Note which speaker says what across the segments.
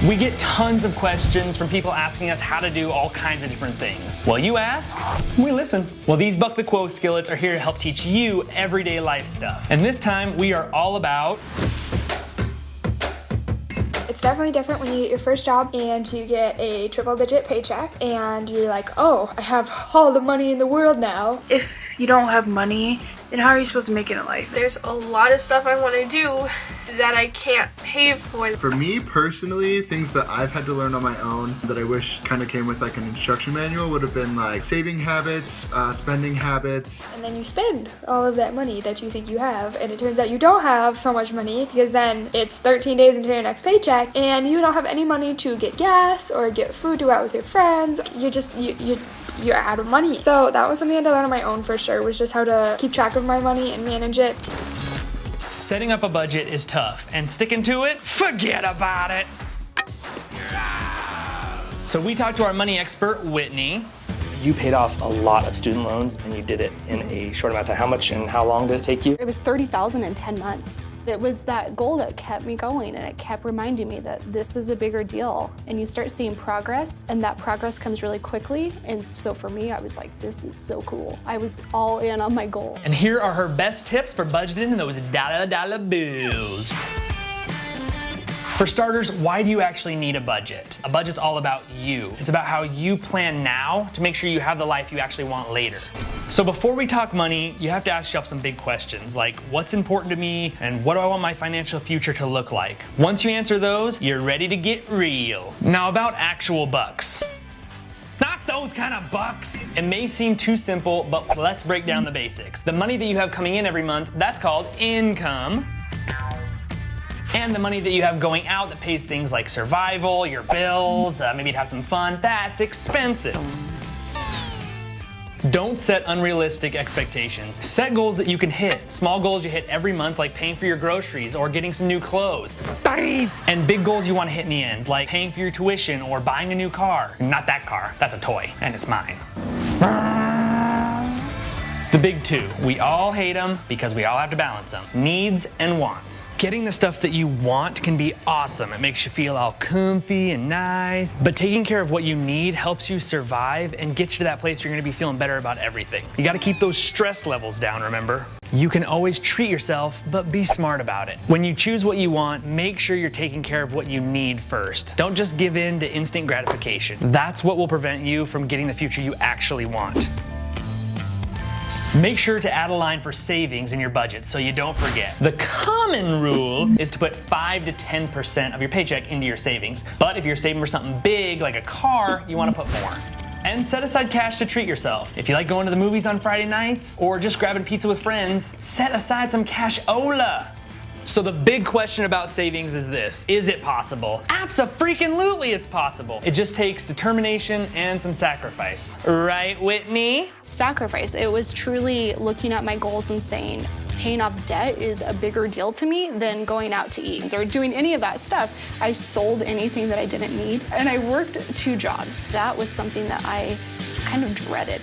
Speaker 1: We get tons of questions from people asking us how to do all kinds of different things. Well, you ask, we listen. Well, these Buck the Quo skillets are here to help teach you everyday life stuff. And this time we are all about...
Speaker 2: It's definitely different when you get your first job and you get a triple-digit paycheck and you're like, oh, I have all the money in the world now.
Speaker 3: If you don't have money, then how are you supposed to make it in life?
Speaker 4: There's a lot of stuff I want to do that I can't pay for.
Speaker 5: For me personally, things that I've had to learn on my own that I wish kind of came with like an instruction manual would have been like saving habits, spending habits.
Speaker 2: And then you spend all of that money that you think you have, and it turns out you don't have so much money because then it's 13 days into your next paycheck and you don't have any money to get gas or get food to go out with your friends. You're out of money. So that was something I had to learn on my own for sure, was just how to keep track of my money and manage it.
Speaker 1: Setting up a budget is tough, and sticking to it, forget about it. So we talked to our money expert, Whitney.
Speaker 6: You paid off a lot of student loans and you did it in a short amount of time. How much and how long did it take you?
Speaker 7: It was $30,000 in 10 months. It was that goal that kept me going, and it kept reminding me that this is a bigger deal. And you start seeing progress, and that progress comes really quickly. And so for me, I was like, this is so cool. I was all in on my goal.
Speaker 1: And here are her best tips for budgeting those dollar bills. For starters, why do you actually need a budget? A budget's all about you. It's about how you plan now to make sure you have the life you actually want later. So before we talk money, you have to ask yourself some big questions like, what's important to me and what do I want my financial future to look like? Once you answer those, you're ready to get real. Now about actual bucks. Not those kind of bucks. It may seem too simple, but let's break down the basics. The money that you have coming in every month, that's called income. And the money that you have going out that pays things like survival, your bills, maybe to have some fun, that's expenses. Don't set unrealistic expectations. Set goals that you can hit. Small goals you hit every month, like paying for your groceries or getting some new clothes. And big goals you want to hit in the end, like paying for your tuition or buying a new car. Not that car, that's a toy, and it's mine. The big two, we all hate them because we all have to balance them. Needs and wants. Getting the stuff that you want can be awesome. It makes you feel all comfy and nice. But taking care of what you need helps you survive and get you to that place where you're gonna be feeling better about everything. You gotta keep those stress levels down, remember? You can always treat yourself, but be smart about it. When you choose what you want, make sure you're taking care of what you need first. Don't just give in to instant gratification. That's what will prevent you from getting the future you actually want. Make sure to add a line for savings in your budget so you don't forget. The common rule is to put 5 to 10% of your paycheck into your savings. But if you're saving for something big like a car, you want to put more. And set aside cash to treat yourself. If you like going to the movies on Friday nights or just grabbing pizza with friends, set aside some cash-ola. So the big question about savings is this: is it possible? Abso-freaking-lutely it's possible. It just takes determination and some sacrifice. Right, Whitney?
Speaker 7: Sacrifice. It was truly looking at my goals and saying, paying off debt is a bigger deal to me than going out to eat or doing any of that stuff. I sold anything that I didn't need, and I worked 2 jobs. That was something that I kind of dreaded.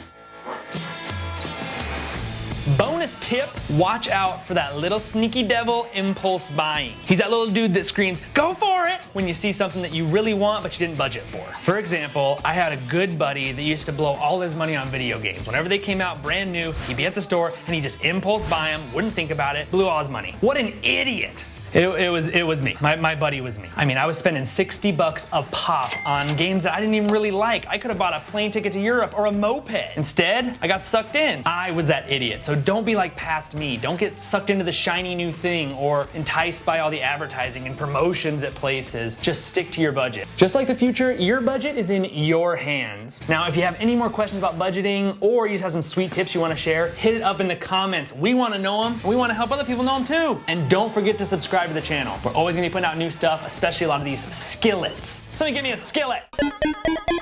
Speaker 1: Bonus tip, watch out for that little sneaky devil impulse buying. He's that little dude that screams, go for it, when you see something that you really want but you didn't budget for. For example, I had a good buddy that used to blow all his money on video games. Whenever they came out brand new, he'd be at the store and he'd just impulse buy them, wouldn't think about it, blew all his money. What an idiot. It was me. My buddy was me. I mean, I was spending $60 a pop on games that I didn't even really like. I could have bought a plane ticket to Europe or a moped. Instead, I got sucked in. I was that idiot. So don't be like past me. Don't get sucked into the shiny new thing or enticed by all the advertising and promotions at places. Just stick to your budget. Just like the future, your budget is in your hands. Now, if you have any more questions about budgeting or you just have some sweet tips you want to share, hit it up in the comments. We want to know them. We want to help other people know them too. And don't forget to subscribe to the channel. We're always gonna be putting out new stuff, especially a lot of these skillets. Somebody give me a skillet.